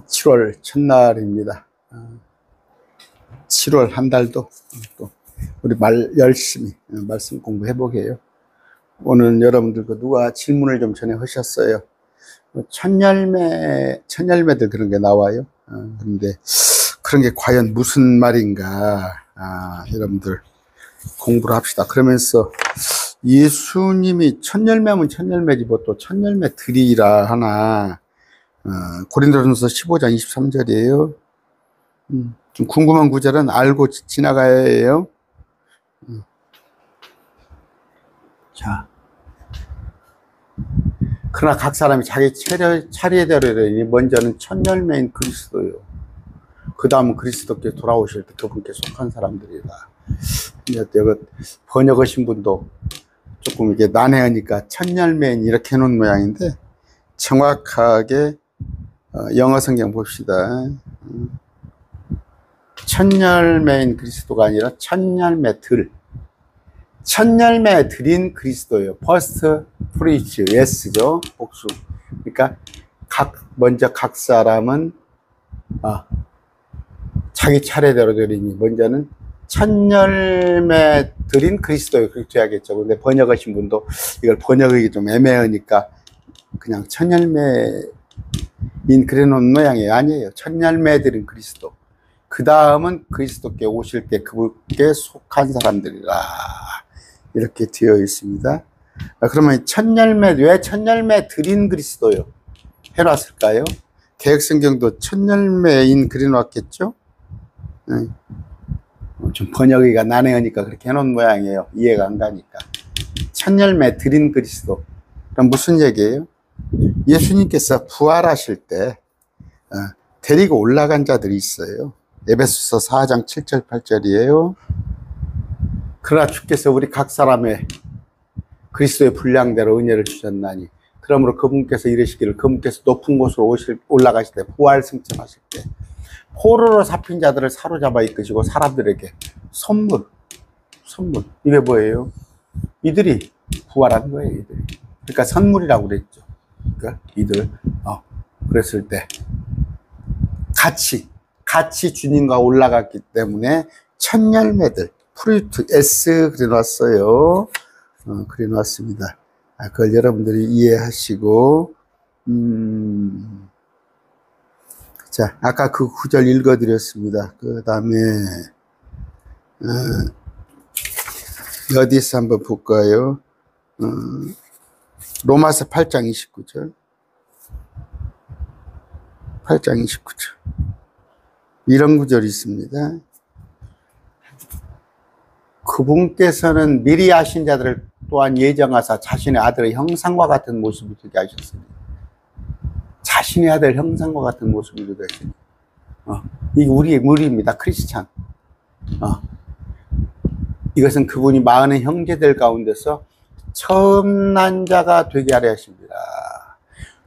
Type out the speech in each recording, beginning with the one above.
7월 첫날입니다. 7월 한 달도 또 우리 열심히 말씀 공부해보게요. 오늘 여러분들 누가 질문을 좀 전에 하셨어요. 천열매들 그런 게 나와요. 그런데 그런 게 과연 무슨 말인가, 여러분들 공부를 합시다. 그러면서 예수님이 천열매면 천열매지 뭐 또 천열매들이라 하나, 고린도전서 15장 23절이에요. 좀 궁금한 구절은 알고 지나가야 해요. 자, 그러나 각 사람이 자기 차례대로 먼저는 천열매인 그리스도요, 그 다음은 그리스도께 돌아오실 때 그분께 속한 사람들이다. 이거 번역하신 분도 조금 이게 난해하니까 천열매인 이렇게 해놓은 모양인데, 정확하게 영어 성경 봅시다. 천열매인 그리스도가 아니라 천열매들, 천열매들인 그리스도예요. First fruits, yes죠. 복수. 그러니까 먼저 각 사람은 자기 차례대로 드리니 먼저는 천열매들인 그리스도예요. 그렇게 해야겠죠. 근데 번역하신 분도 이걸 번역하기 좀 애매하니까 그냥 천열매인 그래 놓은 모양이에요. 아니에요. 천열매들인 그리스도. 그 다음은 그리스도께 오실 때 그분께 속한 사람들이라, 이렇게 되어 있습니다. 그러면 왜 천열매들인 그리스도요 해놨을까요? 개역성경도 천열매인 그려놨겠죠? 좀 번역이가 난해하니까 그렇게 해놓은 모양이에요. 이해가 안 가니까. 천열매들인 그리스도. 그럼 무슨 얘기예요? 예수님께서 부활하실 때 데리고 올라간 자들이 있어요. 에베소서 4장 7절 8절이에요. 그러나 주께서 우리 각 사람의 그리스도의 분량대로 은혜를 주셨나니, 그러므로 그분께서 이르시기를 그분께서 높은 곳으로 올라가실 때, 부활 승천하실 때 포로로 잡힌 자들을 사로잡아 이끄시고 사람들에게 선물. 이게 뭐예요? 이들이 부활한 거예요. 이들이. 그러니까 선물이라고 그랬죠. 그러니까 이들 그랬을 때 같이 주님과 올라갔기 때문에 천열매들, 프루트 S 그려놨어요. 그려놨습니다. 그걸 여러분들이 이해하시고, 자, 아까 그 구절 읽어드렸습니다. 그 다음에 어디서 한번 볼까요? 로마서 8장 29절. 8장 29절. 이런 구절이 있습니다. 그분께서는 미리 아신 자들을 또한 예정하사 자신의 아들의 형상과 같은 모습을 되게 하셨으니, 자신의 아들 형상과 같은 모습을 되게 하시니, 이게 우리의 무리입니다. 크리스찬. 이것은 그분이 많은 형제들 가운데서 처음 난 자가 되게 하려 하십니다.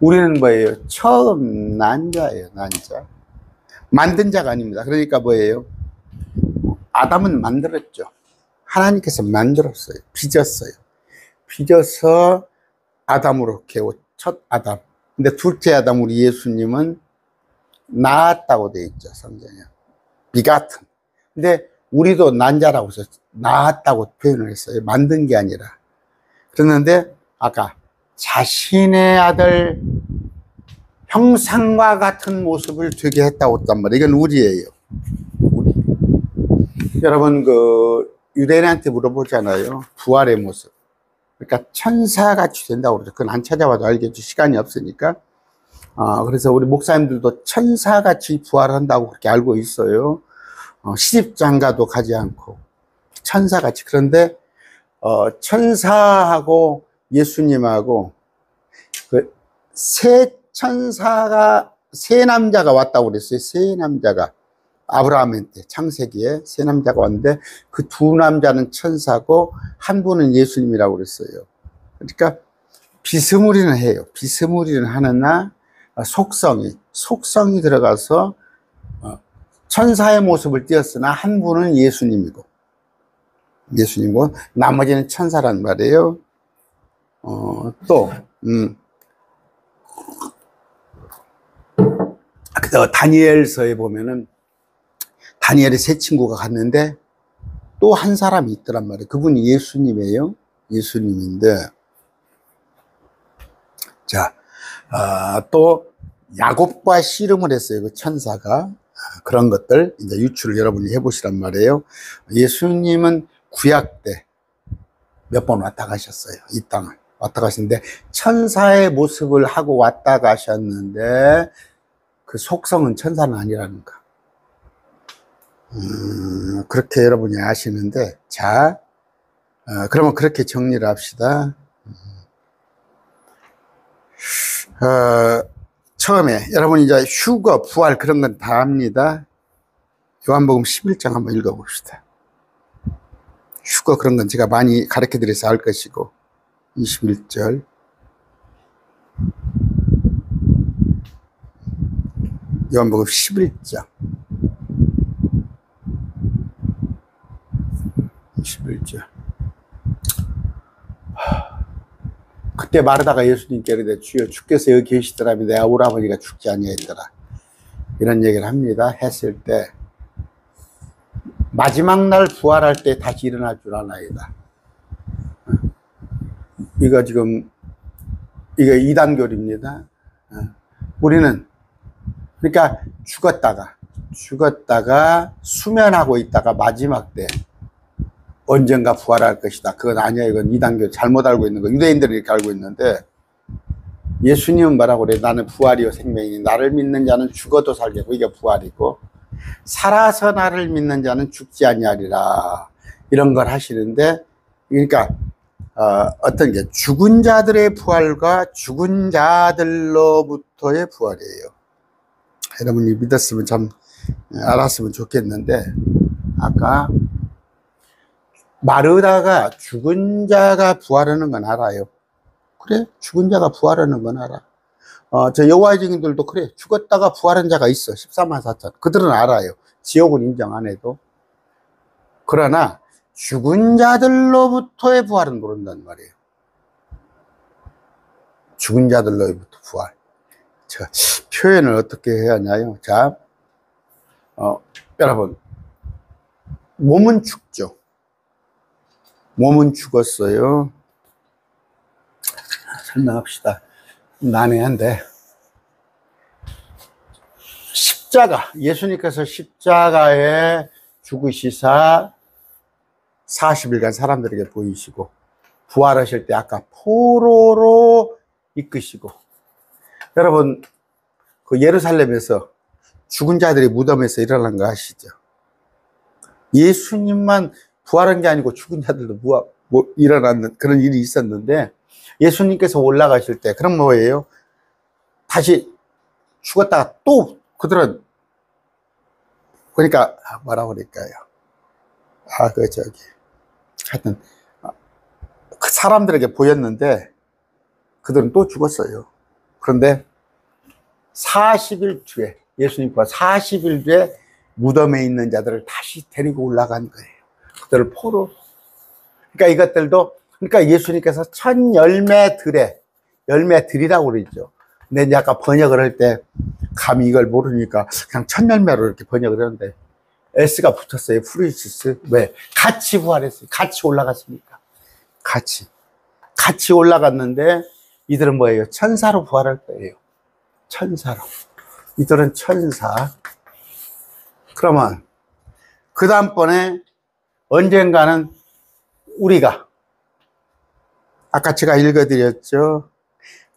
우리는 뭐예요? 처음 난 자예요. 난 자. 만든 자가 아닙니다. 그러니까 뭐예요? 아담은 만들었죠. 하나님께서 만들었어요. 빚어서 아담으로 개고, 첫 아담. 근데 둘째 아담, 우리 예수님은 낳았다고 되어 있죠. 성경에. 비같은. 근데 우리도 난자라고 해서 낳았다고 표현을 했어요. 만든 게 아니라. 그랬는데 아까 자신의 아들 형상과 같은 모습을 되게 했다고 했단 말이에요. 이건 우리예요. 우리. 여러분 유대인한테 물어보잖아요. 부활의 모습. 그러니까 천사같이 된다고 그러죠. 그건 안 찾아봐도 알겠죠. 시간이 없으니까. 그래서 우리 목사님들도 천사같이 부활한다고 그렇게 알고 있어요. 시집장가도 가지 않고 천사같이. 그런데 천사하고 예수님하고 세 남자가 왔다고 그랬어요. 세 남자가 아브라함한테 창세기에 세 남자가 왔는데 그 두 남자는 천사고 한 분은 예수님이라고 그랬어요. 그러니까 비스무리는 해요. 비스무리는 하느나 속성이 들어가서 천사의 모습을 띄었으나 한 분은 예수님이고 나머지는 천사란 말이에요. 다니엘서에 보면은 다니엘의 세 친구가 갔는데 또 한 사람이 있더란 말이에요. 그분이 예수님이에요. 예수님인데, 자, 또 야곱과 씨름을 했어요. 그 천사가. 그런 것들 이제 유추를 여러분이 해보시란 말이에요. 예수님은 구약 때 몇 번 왔다 가셨어요. 이 땅을 왔다 가시는데 천사의 모습을 하고 왔다 가셨는데 그 속성은 천사는 아니라는 거. 그렇게 여러분이 아시는데, 자, 그러면 그렇게 정리를 합시다. 처음에 여러분이 이제 휴거, 부활 그런 건 다 압니다. 요한복음 11장 한번 읽어봅시다. 휴거 그런 건 제가 많이 가르쳐 드려서 알 것이고, 21절. 요한복음 11장. 21절. 그때 마르다가 예수님께 이르되 주여 주께서 여기 계시더라면 내 오라버니가 죽지 아니하였더라. 이런 얘기를 합니다. 했을 때 마지막 날 부활할 때 다시 일어날 줄 아나이다. 이거 지금 이거 이단교리입니다. 우리는 그러니까 죽었다가 수면하고 있다가 마지막 때 언젠가 부활할 것이다. 그건 아니야. 이건 이단교 잘못 알고 있는 거. 유대인들이 이렇게 알고 있는데, 예수님은 뭐라고 그래? 나는 부활이요 생명이니 나를 믿는 자는 죽어도 살겠고, 이게 부활이고, 살아서 나를 믿는 자는 죽지 아니하리라. 이런 걸 하시는데, 그러니까 어떤 게 죽은 자들의 부활과 죽은 자들로부터의 부활이에요. 여러분이 믿었으면 참 알았으면 좋겠는데, 아까 마르다가 죽은 자가 부활하는 건 알아요. 그래? 죽은 자가 부활하는 건 알아. 저 여호와의 증인들도 그래. 죽었다가 부활한 자가 있어. 14만 4천. 그들은 알아요. 지옥은 인정 안 해도. 그러나 죽은 자들로부터의 부활은 모른단 말이에요. 죽은 자들로부터 부활. 제가 표현을 어떻게 해야 하나요? 자, 여러분, 몸은 죽죠. 몸은 죽었어요. 설명합시다. 난해한데. 십자가, 예수님께서 십자가에 죽으시사 40일간 사람들에게 보이시고, 부활하실 때 아까 포로로 이끄시고, 여러분, 그 예루살렘에서 죽은 자들이 무덤에서 일어난 거 아시죠? 예수님만 부활한 게 아니고 죽은 자들도 일어나는 그런 일이 있었는데, 예수님께서 올라가실 때, 그럼 뭐예요? 다시 죽었다가 또 그들은, 그러니까, 뭐라고 그럴까요? 하여튼, 그 사람들에게 보였는데, 그들은 또 죽었어요. 그런데 40일 뒤에, 예수님과 40일 뒤에 무덤에 있는 자들을 다시 데리고 올라간 거예요. 그들을 포로. 그러니까 이것들도, 그러니까 예수님께서 첫 열매들이라고 그러죠. 근데 이제 아까 번역을 할 때 감히 이걸 모르니까 그냥 첫 열매로 이렇게 번역을 하는데 S가 붙었어요. 프루시스. 왜? 같이 부활했어요. 같이 올라갔으니까. 같이 올라갔는데 이들은 뭐예요? 천사로 부활할 거예요. 천사로. 이들은 천사. 그러면 그 다음번에 언젠가는 우리가 아까 제가 읽어드렸죠.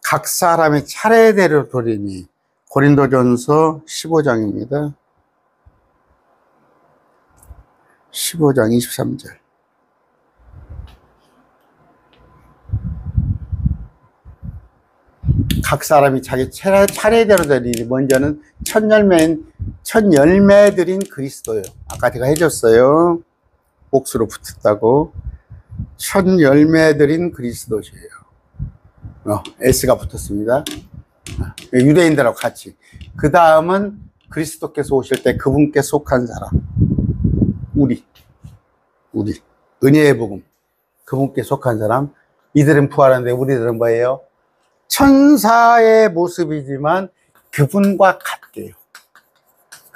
각 사람의 차례대로 도리니 고린도전서 15장입니다. 15장 23절. 각 사람이 자기 차례대로 되리니 먼저는 첫 열매들인 그리스도요. 아까 제가 해줬어요. 복수로 붙었다고. 첫 열매들인 그리스도시에요. S가 붙었습니다. 유대인들하고 같이. 그 다음은 그리스도께서 오실 때 그분께 속한 사람. 우리. 은혜의 복음. 그분께 속한 사람. 이들은 부활하는데 우리들은 뭐예요? 천사의 모습이지만 그분과 같게요.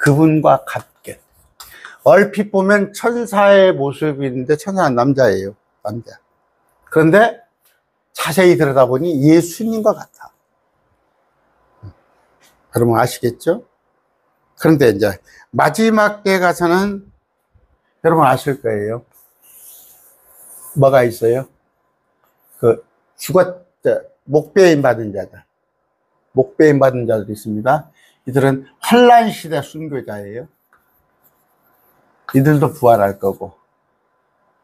그분과 같게. 얼핏 보면 천사의 모습인데 천사는 남자예요. 남자. 그런데 자세히 들여다보니 예수님과 같아. 여러분 아시겠죠? 그런데 이제 마지막 때 가서는 여러분 아실 거예요. 뭐가 있어요? 목배임 받은 자들. 목배임 받은 자들이 있습니다. 이들은 환란 시대 순교자예요. 이들도 부활할 거고.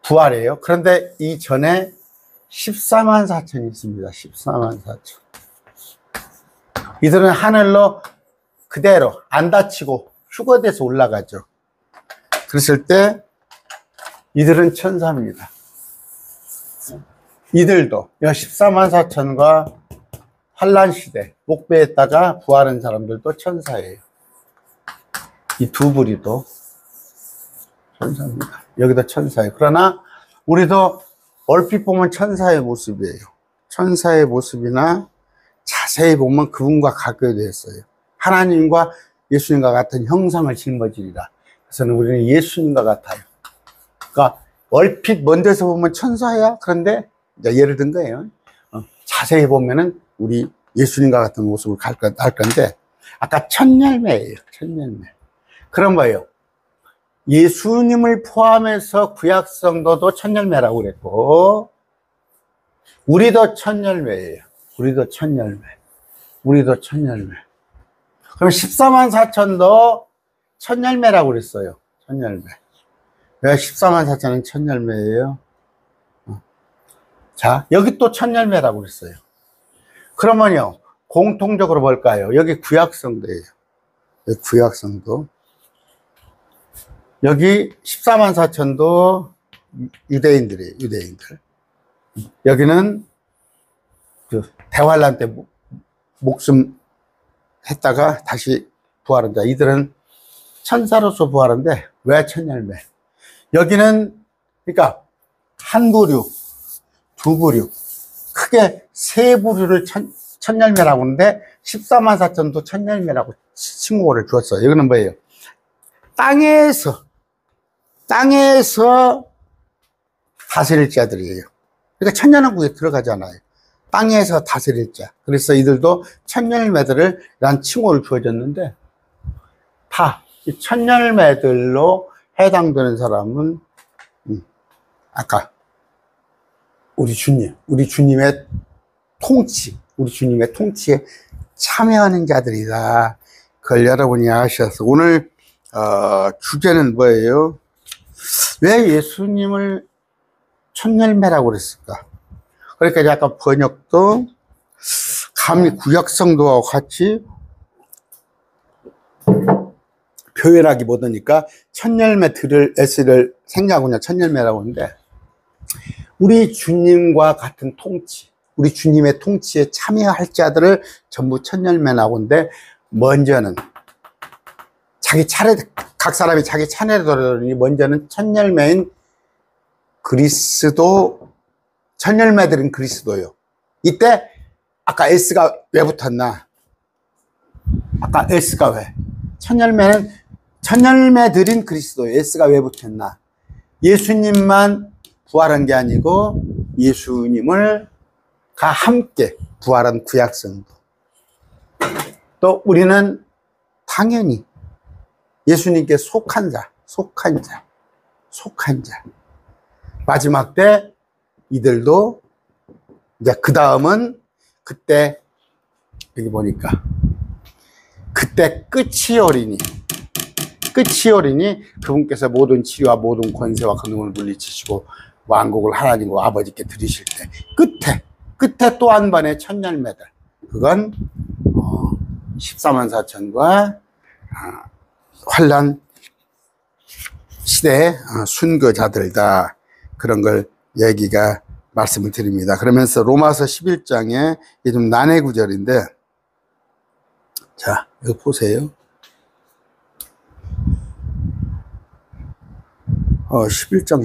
부활해요. 그런데 이전에 14만 4천이 있습니다. 14만 4천. 이들은 하늘로 그대로 안 다치고 휴거돼서 올라가죠. 그랬을 때 이들은 천사입니다. 이들도 14만 4천과 환란 시대 목배했다가 부활한 사람들도 천사예요. 이 두 부리도 천사입니다. 여기도 천사예요. 그러나 우리도 얼핏 보면 천사의 모습이에요. 천사의 모습이나 자세히 보면 그분과 같게 되었어요. 하나님과 예수님과 같은 형상을 짊어지리라. 그래서 우리는 예수님과 같아요. 그러니까 얼핏 먼 데서 보면 천사야. 그런데 예를 든 거예요. 자세히 보면은 우리 예수님과 같은 모습을 할 건데, 아까 첫 열매예요. 첫 열매. 그런 거예요. 예수님을 포함해서 구약 성도도 첫 열매라고 그랬고, 우리도 첫 열매예요. 우리도 첫 열매. 우리도 첫 열매. 그럼 14만 4천도 첫 열매라고 그랬어요. 첫 열매. 왜 14만 4천은 첫 열매예요? 자, 여기 또 첫 열매라고 그랬어요. 그러면요, 공통적으로 뭘까요? 여기 구약성도예요. 여기 구약성도. 여기 14만 4천도 유대인들이에요. 유대인들. 여기는 그 대환란 때 목숨 했다가 다시 부활한 자. 이들은 천사로서 부활한데 왜 첫 열매? 여기는 그러니까 한 부류, 두 부류, 크게 세 부류를 첫 열매라고 하는데 14만 4천도 첫 열매라고 칭호를 주었어요. 여기는 뭐예요? 땅에서 다스릴 자들이에요. 그러니까 천년왕국에 들어가잖아요. 땅에서 다스릴 자. 그래서 이들도 첫 열매들을 란 칭호를 주어졌는데 다 이 첫 열매들로 해당되는 사람은 아까 우리 주님의 통치, 우리 주님의 통치에 참여하는 자들이다. 그걸 여러분이 아셔서 오늘 주제는 뭐예요? 왜 예수님을 첫 열매라고 그랬을까? 그러니까 약간 번역도 감히 구약성도와 같이 표현하기 못하니까 첫 열매 들을 S를 생략하고 그냥 첫 열매라고 하는데, 우리 주님과 같은 통치, 우리 주님의 통치에 참여할 자들을 전부 첫 열매라고 하는데, 먼저는 자기 차례, 각 사람이 자기 차례를 돌아오니 먼저는 첫 열매인 그리스도, 첫 열매들은 그리스도요. 이때 아까 S가 왜 붙었나? 아까 S가 왜? 첫 열매는 첫 열매들인 그리스도요. S가 왜 붙었나? 예수님만 부활한 게 아니고 예수님을 가 함께 부활한 구약성도. 또 우리는 당연히 예수님께 속한 자. 마지막 때 이들도 이제 그 다음은 그때 여기 보니까 그때 끝이 오리니 그분께서 모든 치료와 모든 권세와 권능을 물리치시고 왕국을 하나님과 아버지께 드리실 때 끝에 또 한 번의 첫 열매들, 그건 14만 4천과 환란 시대의 순교자들다. 그런 걸 얘기가 말씀을 드립니다. 그러면서 로마서 11장에 이게 좀 난해 구절인데, 자, 이거 보세요. 11장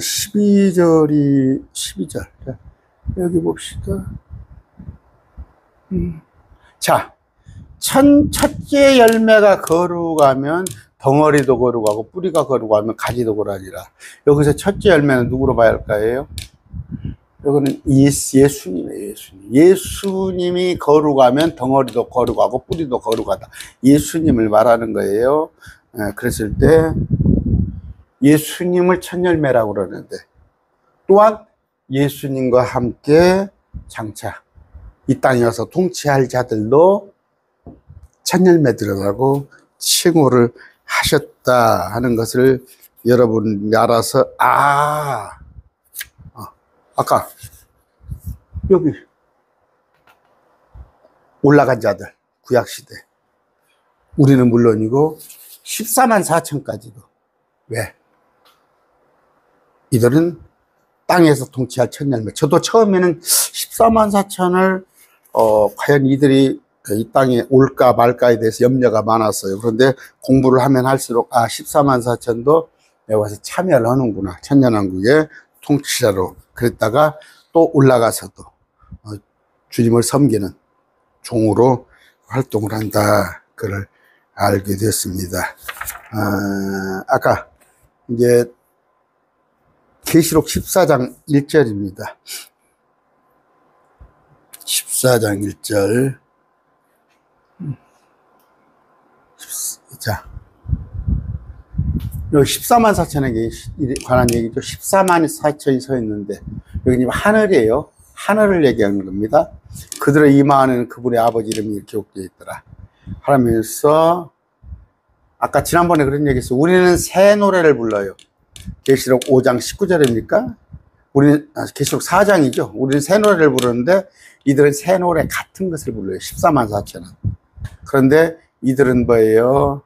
12절. 자, 여기 봅시다. 자, 첫째 열매가 거룩하면 덩어리도 거룩하고 뿌리가 거룩하면 가지도 고라니라. 여기서 첫째 열매는 누구로 봐야 할까요? 이거는 예수님이에요. 예수님이 거룩하면 덩어리도 거룩하고 뿌리도 거룩하다. 예수님을 말하는 거예요. 그랬을 때 예수님을 첫 열매라고 그러는데, 또한 예수님과 함께 장차 이 땅에 와서 통치할 자들도 첫 열매들이라고 칭호를 하셨다 하는 것을 여러분이 알아서, 아까 여기 올라간 자들, 구약시대, 우리는 물론이고 14만 4천까지도. 왜? 이들은 땅에서 통치할 첫 열매. 저도 처음에는 14만 4천을 과연 이들이 이 땅에 올까 말까에 대해서 염려가 많았어요. 그런데 공부를 하면 할수록 14만 4천도 여기 와서 참여를 하는구나. 천년왕국의 통치자로. 그랬다가 또 올라가서도 주님을 섬기는 종으로 활동을 한다. 그걸 알게 됐습니다. 아까 이제 계시록 14장 1절입니다. 14장 1절. 자, 여기 14만 4천에게 관한 얘기죠. 14만 4천이 서 있는데, 여기 하늘이에요. 하늘을 얘기하는 겁니다. 그들의 이마 안에는 그분의 아버지 이름이 이렇게 기록되어 있더라. 하면서, 아까 지난번에 그런 얘기 했어요. 우리는 새 노래를 불러요. 계시록 5장 19절입니까? 우리는, 계시록 4장이죠. 우리는 새 노래를 부르는데, 이들은 새 노래 같은 것을 불러요. 14만 4천은. 그런데 이들은 뭐예요?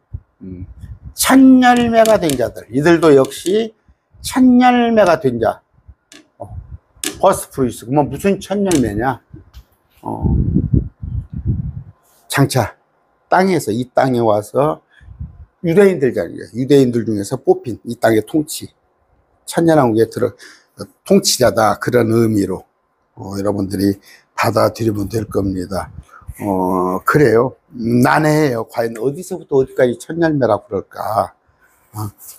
첫 열매가 된 자들. 이들도 역시 첫 열매가 된 자. 퍼스트 프루이스. 그러면 무슨 첫 열매냐? 장차 땅에서, 이 땅에 와서 유대인들 중에서 뽑힌 이 땅의 통치, 천년왕국에 통치자다. 그런 의미로 여러분들이 받아들이면 될 겁니다. 그래요. 난해해요. 과연 어디서부터 어디까지 첫 열매라고 그럴까?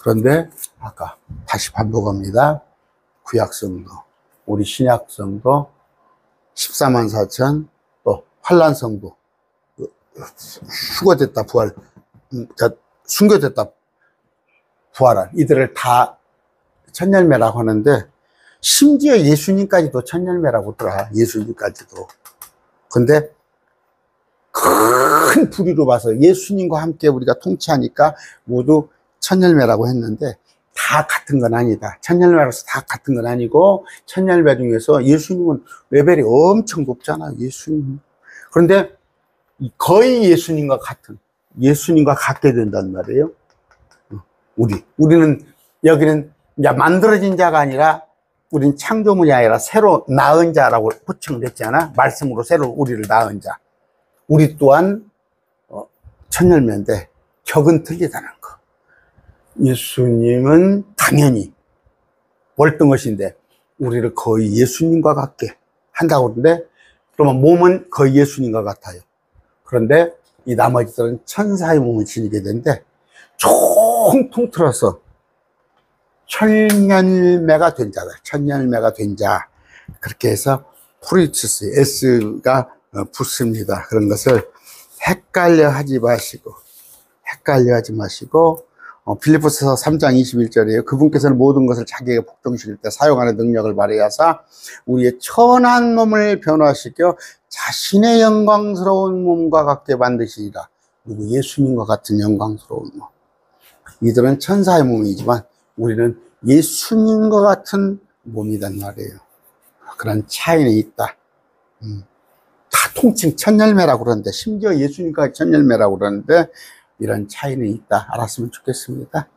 그런데 아까 다시 반복합니다. 구약성도, 우리 신약성도, 14만 4천, 또 환란성도, 휴거됐다 부활, 순교됐다 부활한 이들을 다 첫 열매라고 하는데, 심지어 예수님까지도 첫 열매라고 하더라. 예수님까지도. 근데 큰 부류로 봐서 예수님과 함께 우리가 통치하니까 모두 첫 열매라고 했는데, 다 같은 건 아니다. 첫 열매라서 다 같은 건 아니고, 첫 열매 중에서 예수님은 레벨이 엄청 높잖아요. 예수님. 그런데 거의 예수님과 같은, 예수님과 같게 된단 말이에요. 우리는 여기는 이제 만들어진 자가 아니라, 우린 창조물이 아니라 새로 낳은 자라고 호칭됐잖아. 말씀으로 새로 우리를 낳은 자. 우리 또한 첫 열매인데 격은 틀리다는 거. 예수님은 당연히 월등하신데 우리를 거의 예수님과 같게 한다고 그러는데, 그러면 몸은 거의 예수님과 같아요. 그런데 이 나머지들은 천사의 몸을 지니게 되는데, 총 통틀어서 첫 열매가 된 자들, 첫 열매가 된 자, 그렇게 해서 프루이투스, S가 붙습니다. 그런 것을 헷갈려 하지 마시고, 빌립보서 3장 21절이에요. 그분께서는 모든 것을 자기에게 복종시킬 때 사용하는 능력을 발휘하사 우리의 천한 몸을 변화시켜 자신의 영광스러운 몸과 같게 만드시리라. 누구? 예수님과 같은 영광스러운 몸. 이들은 천사의 몸이지만 우리는 예수님과 같은 몸이란 말이에요. 그런 차이는 있다. 다 통칭 첫 열매라고 그러는데, 심지어 예수님까지 첫 열매라고 그러는데, 이런 차이는 있다. 알았으면 좋겠습니다.